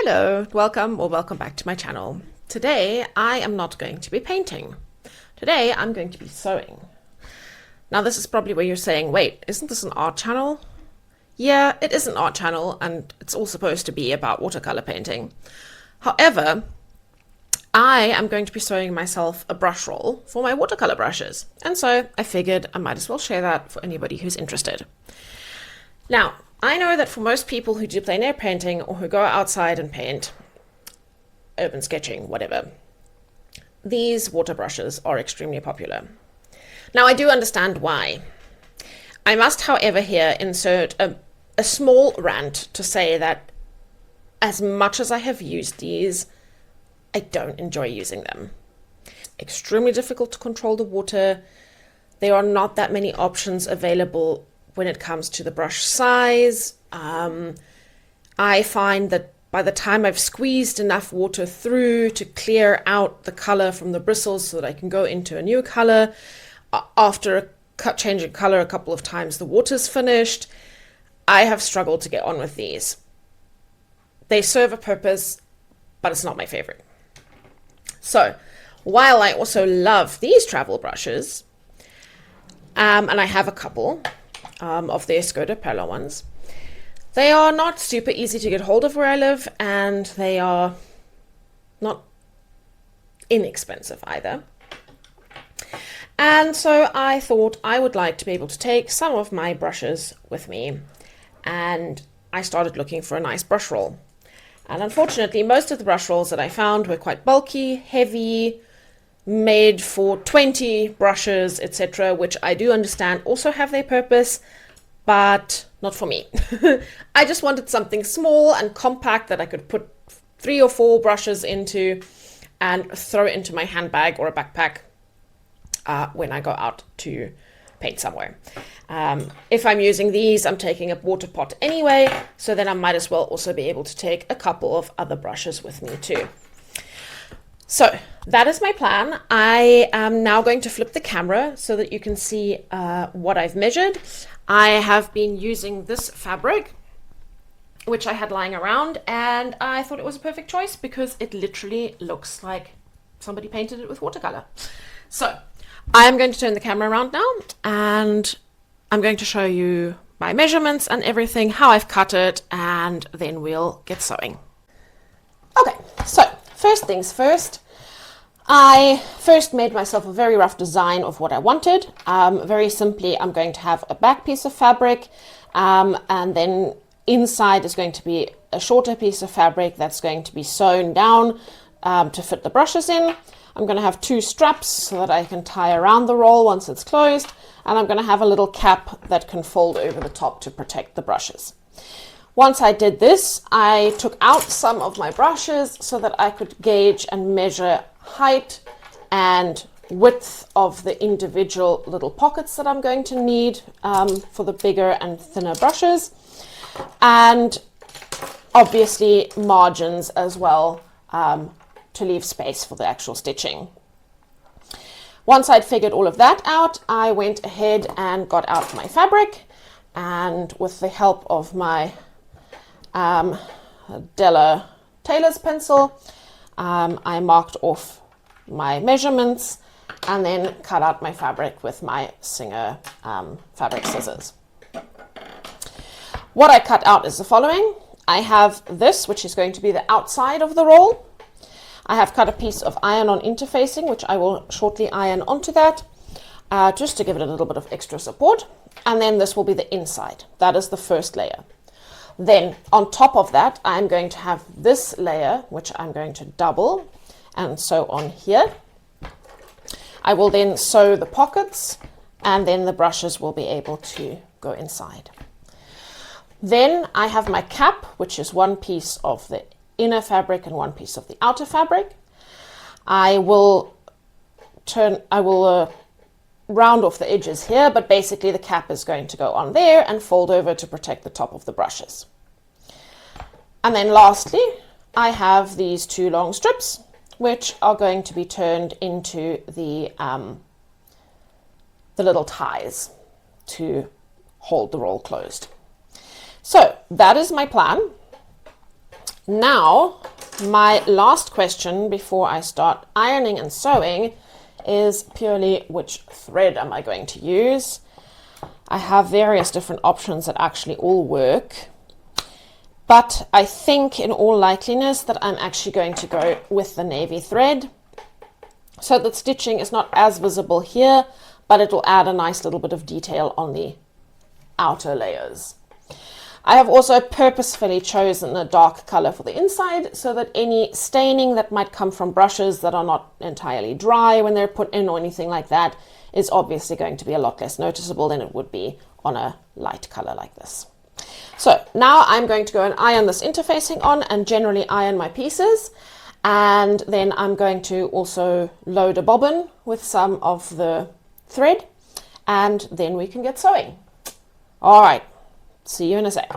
Hello, welcome back to my channel. Today I am not going to be painting. Today I'm going to be sewing. Now this is probably where you're saying, wait, isn't this an art channel? Yeah, it is an art channel and it's all supposed to be about watercolor painting. However, I am going to be sewing myself a brush roll for my watercolor brushes. And so I figured I might as well share that for anybody who's interested. Now, I know that for most people who do plein air painting or who go outside and paint, urban sketching, whatever, these water brushes are extremely popular. Now, I do understand why. I must, however, here insert a small rant to say that as much as I have used these, I don't enjoy using them. Extremely difficult to control the water. There are not that many options available when it comes to the brush size. I find that by the time I've squeezed enough water through to clear out the color from the bristles so that I can go into a new color, after changing color a couple of times, the water's finished. I have struggled to get on with these. They serve a purpose, but it's not my favorite. So while I also love these travel brushes, and I have a couple of the Escoda Perla ones, they are not super easy to get hold of where I live, and they are not inexpensive either. And so I thought I would like to be able to take some of my brushes with me, and I started looking for a nice brush roll. And unfortunately, most of the brush rolls that I found were quite bulky, heavy, made for 20 brushes, etc., which I do understand also have their purpose, but not for me. I just wanted something small and compact that I could put 3 or 4 brushes into and throw it into my handbag or a backpack when I go out to paint somewhere. If I'm using these, I'm taking a water pot anyway, so then I might as well also be able to take a couple of other brushes with me too. So that is my plan. I am now going to flip the camera so that you can see what I've measured. I have been using this fabric, which I had lying around, and I thought it was a perfect choice because it literally looks like somebody painted it with watercolor. So I am going to turn the camera around now, and I'm going to show you my measurements and everything, how I've cut it, and then we'll get sewing. Okay, so first things first, I first made myself a very rough design of what I wanted. Very simply, I'm going to have a back piece of fabric, and then inside is going to be a shorter piece of fabric that's going to be sewn down to fit the brushes in. I'm going to have 2 straps so that I can tie around the roll once it's closed, and I'm going to have a little cap that can fold over the top to protect the brushes. Once I did this, I took out some of my brushes so that I could gauge and measure height and width of the individual little pockets that I'm going to need for the bigger and thinner brushes, and obviously margins as well, to leave space for the actual stitching. Once I'd figured all of that out, I went ahead and got out my fabric, and with the help of my Della tailor's pencil, I marked off my measurements and then cut out my fabric with my Singer fabric scissors. What I cut out is the following. I have this, which is going to be the outside of the roll. I have cut a piece of iron-on interfacing, which I will shortly iron onto that, just to give it a little bit of extra support. And then this will be the inside. That is the first layer. Then on top of that, I'm going to have this layer, which I'm going to double and sew on here. I will then sew the pockets, and then the brushes will be able to go inside. Then I have my cap, which is 1 piece of the inner fabric and 1 piece of the outer fabric. I will round off the edges here, but basically the cap is going to go on there and fold over to protect the top of the brushes. And then lastly, I have these 2 long strips, which are going to be turned into the little ties to hold the roll closed. So that is my plan. Now, my last question before I start ironing and sewing is purely which thread am I going to use? I have various different options that actually all work, but I think in all likeliness that I'm actually going to go with the navy thread, so that stitching is not as visible here, but it will add a nice little bit of detail on the outer layers. I have also purposefully chosen a dark color for the inside so that any staining that might come from brushes that are not entirely dry when they're put in or anything like that is obviously going to be a lot less noticeable than it would be on a light color like this. So now I'm going to go and iron this interfacing on and generally iron my pieces. And then I'm going to also load a bobbin with some of the thread, and then we can get sewing. All right. See you in a sec.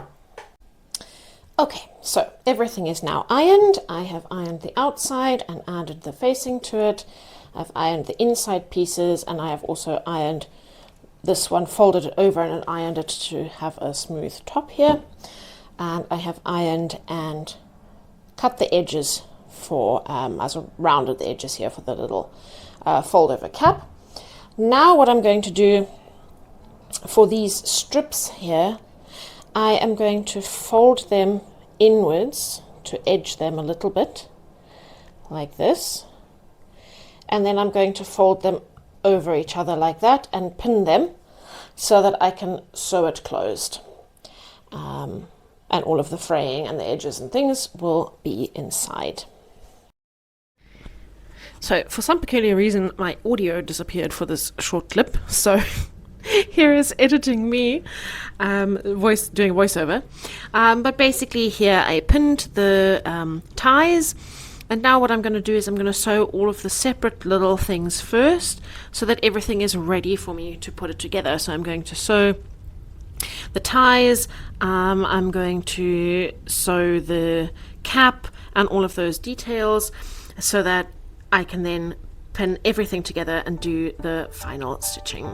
Okay, so everything is now ironed. I have ironed the outside and added the facing to it. I've ironed the inside pieces, and I have also ironed this one, folded it over and ironed it to have a smooth top here. And I have ironed and cut the edges for, as I rounded the edges here for the little fold over cap. Now what I'm going to do for these strips here, I am going to fold them inwards to edge them a little bit, like this. And then I'm going to fold them over each other like that and pin them so that I can sew it closed. And all of the fraying and the edges and things will be inside. So for some peculiar reason, my audio disappeared for this short clip. So here is editing me, doing voiceover. But basically here I pinned the ties, and now what I'm going to do is I'm going to sew all of the separate little things first so that everything is ready for me to put it together. So I'm going to sew the ties, I'm going to sew the cap and all of those details so that I can then pin everything together and do the final stitching.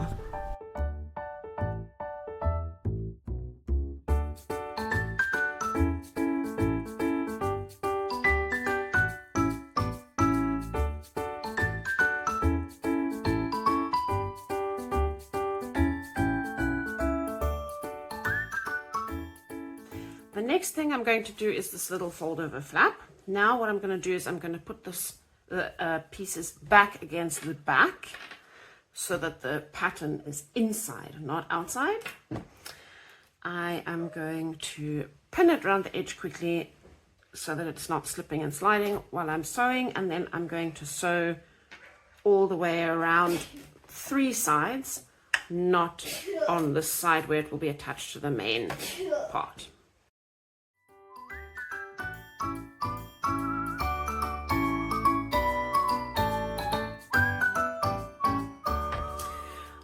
The next thing I'm going to do is this little fold over flap. Now what I'm going to do is I'm going to put the pieces back against the back so that the pattern is inside, not outside. I am going to pin it around the edge quickly so that it's not slipping and sliding while I'm sewing, and then I'm going to sew all the way around 3 sides, not on this side where it will be attached to the main part.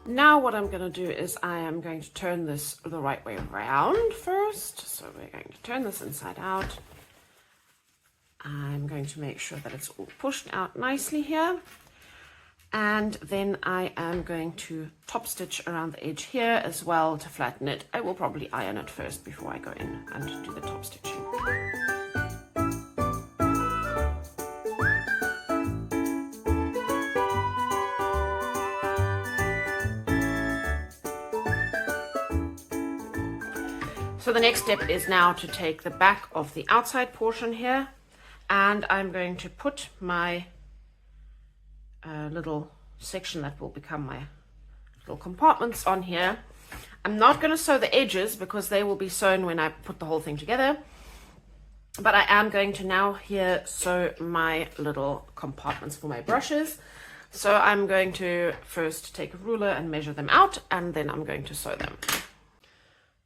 Now what I'm going to do is I am going to turn this the right way around first. So we're going to turn this inside out. I'm going to make sure that it's all pushed out nicely here. And then I am going to top stitch around the edge here as well to flatten it. I will probably iron it first before I go in and do the top stitching. So the next step is now to take the back of the outside portion here, and I'm going to put my little section that will become my little compartments on here. I'm not going to sew the edges because they will be sewn when I put the whole thing together, but I am going to now here sew my little compartments for my brushes. So I'm going to first take a ruler and measure them out, and then I'm going to sew them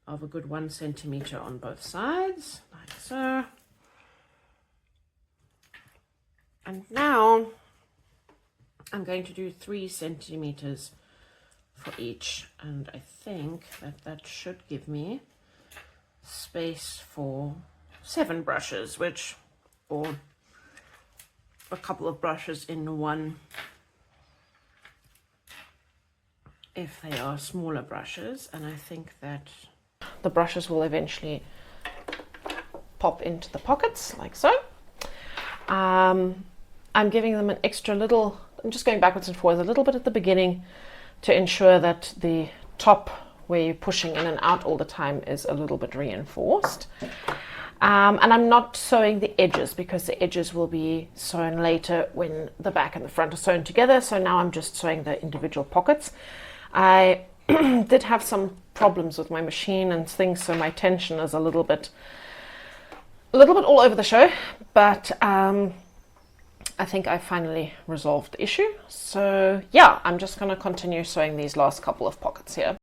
of a good 1 centimeter on both sides, like so. And now I'm going to do 3 centimeters for each, and I think that should give me space for 7 brushes, or a couple of brushes in one if they are smaller brushes. And I think that the brushes will eventually pop into the pockets like so. I'm giving them an extra little, I'm just going backwards and forwards a little bit at the beginning to ensure that the top where you're pushing in and out all the time is a little bit reinforced. And I'm not sewing the edges because the edges will be sewn later when the back and the front are sewn together. So now I'm just sewing the individual pockets. I did have some problems with my machine and things, so my tension is a little bit all over the show, but I think I finally resolved the issue. So yeah, I'm just going to continue sewing these last couple of pockets here.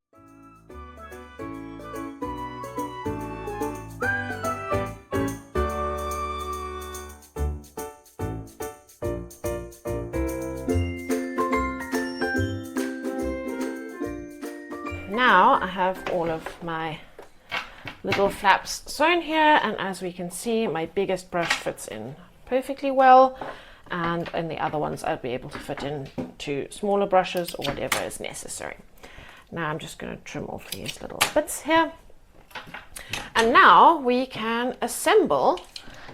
Now I have all of my little flaps sewn here, and as we can see, my biggest brush fits in perfectly well, and in the other ones I'll be able to fit in to smaller brushes or whatever is necessary. Now I'm just going to trim off these little bits here, and now we can assemble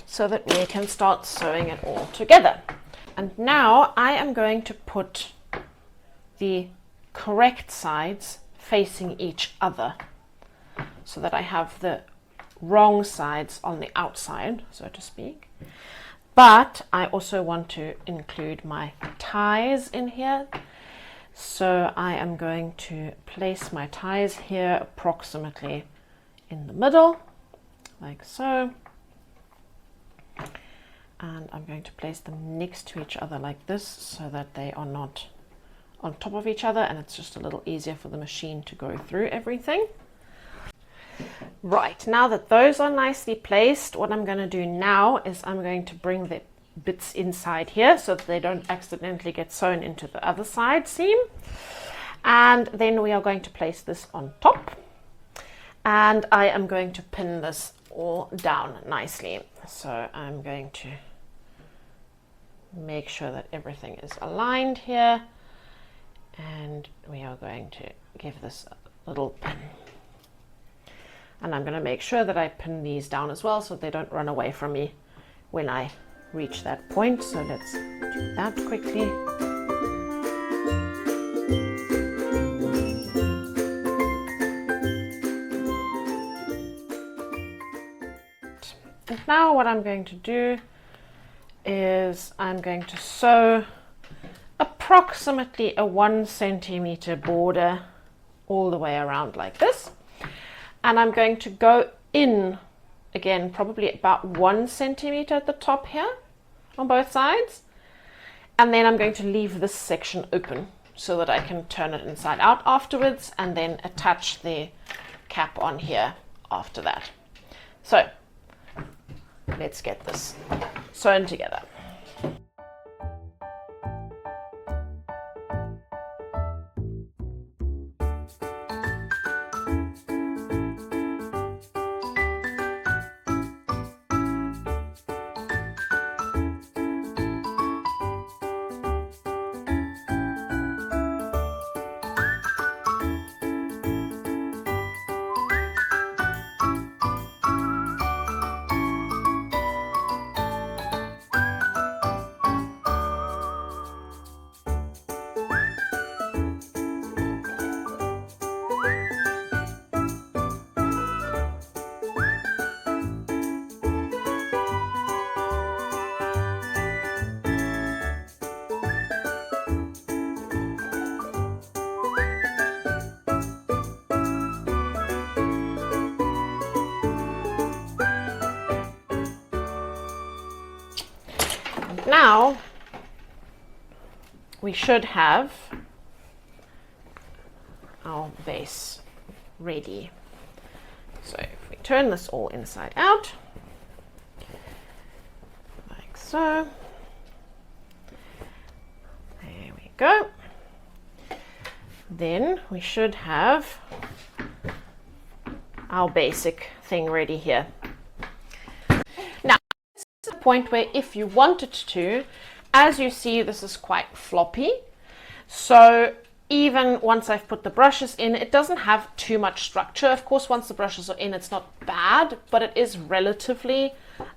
so that we can start sewing it all together. And now I am going to put the correct sides facing each other so that I have the wrong sides on the outside, so to speak. But I also want to include my ties in here. So I am going to place my ties here approximately in the middle, like so. And I'm going to place them next to each other like this so that they are not on top of each other, and it's just a little easier for the machine to go through everything. Right, now that those are nicely placed, what I'm going to do now is I'm going to bring the bits inside here so that they don't accidentally get sewn into the other side seam. And then we are going to place this on top. And I am going to pin this all down nicely. So I'm going to make sure that everything is aligned here. And we are going to give this a little pin. And I'm going to make sure that I pin these down as well so they don't run away from me when I reach that point. So let's do that quickly. And now what I'm going to do is I'm going to sew approximately a 1 centimeter border all the way around like this. And I'm going to go in again, probably about 1 centimeter at the top here on both sides. And then I'm going to leave this section open so that I can turn it inside out afterwards and then attach the cap on here after that. So let's get this sewn together. Now we should have our base ready. So if we turn this all inside out, like so, there we go. Then we should have our basic thing ready here. The point where if you wanted to, as you see, this is quite floppy, so even once I've put the brushes in, it doesn't have too much structure. Of course, once the brushes are in, it's not bad, but it is relatively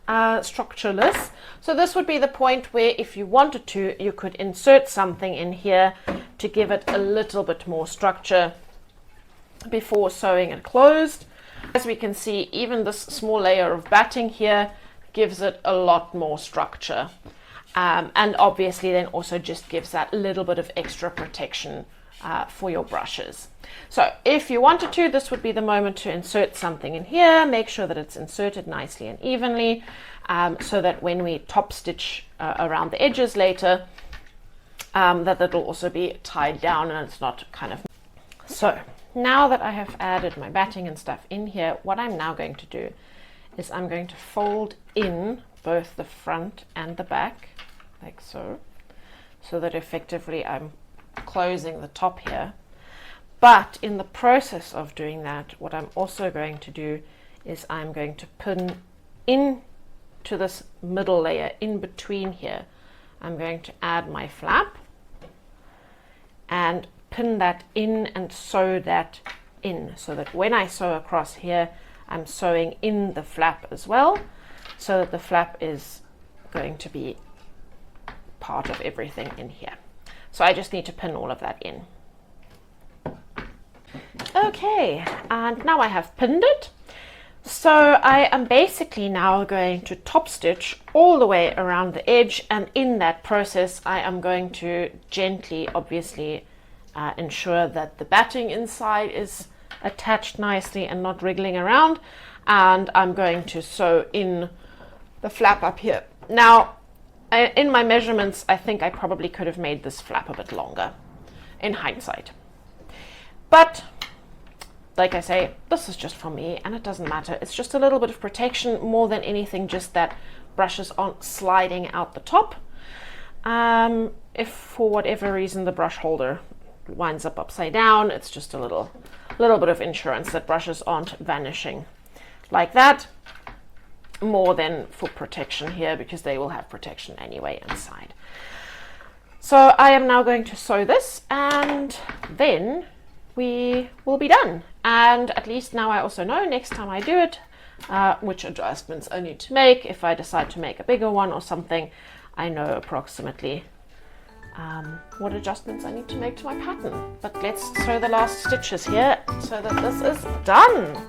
structureless. So this would be the point where if you wanted to, you could insert something in here to give it a little bit more structure before sewing it closed. As we can see, even this small layer of batting here gives it a lot more structure. And obviously then also just gives that little bit of extra protection for your brushes. So if you wanted to, this would be the moment to insert something in here. Make sure that it's inserted nicely and evenly, so that when we top stitch around the edges later, that it'll also be tied down and it's not kind of... So now that I have added my batting and stuff in here, what I'm now going to do is I'm going to fold in both the front and the back, like so, so that effectively I'm closing the top here. But in the process of doing that, what I'm also going to do is I'm going to pin in to this middle layer in between here. I'm going to add my flap and pin that in and sew that in, so that when I sew across here, I'm sewing in the flap as well, so that the flap is going to be part of everything in here. So I just need to pin all of that in. Okay, and now I have pinned it. So I am basically now going to top stitch all the way around the edge, and in that process I am going to gently, obviously, ensure that the batting inside is attached nicely and not wriggling around, and I'm going to sew in the flap up here. Now, in my measurements, I think I probably could have made this flap a bit longer in hindsight. But like I say, this is just for me and it doesn't matter. It's just a little bit of protection more than anything, just that brushes aren't sliding out the top. If for whatever reason the brush holder winds up upside down, it's just a little bit of insurance that brushes aren't vanishing like that, more than for protection here, because they will have protection anyway inside. So I am now going to sew this and then we will be done. And at least now I also know next time I do it which adjustments I need to make. If I decide to make a bigger one or something, I know approximately what adjustments I need to make to my pattern. But let's sew the last stitches here so that this is done.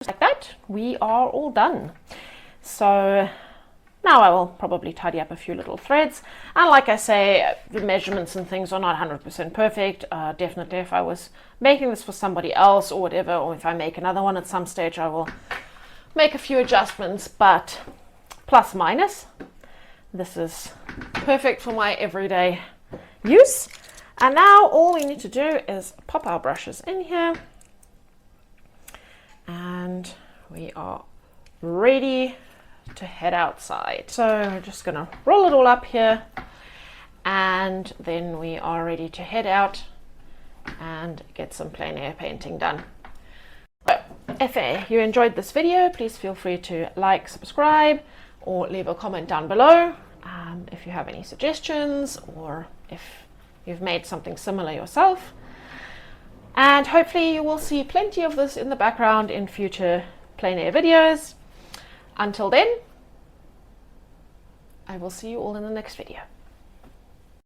Like that, we are all done. So now I will probably tidy up a few little threads, and like I say, the measurements and things are not 100% perfect. Definitely if I was making this for somebody else or whatever, or if I make another one at some stage, I will make a few adjustments, but plus minus, this is perfect for my everyday use. And now all we need to do is pop our brushes in here, and we are ready to head outside. So we're just gonna roll it all up here, and then we are ready to head out and get some plein air painting done. So if you enjoyed this video, please feel free to like, subscribe, or leave a comment down below if you have any suggestions, or if you've made something similar yourself. And hopefully you will see plenty of this in the background in future plein air videos. Until then, I will see you all in the next video.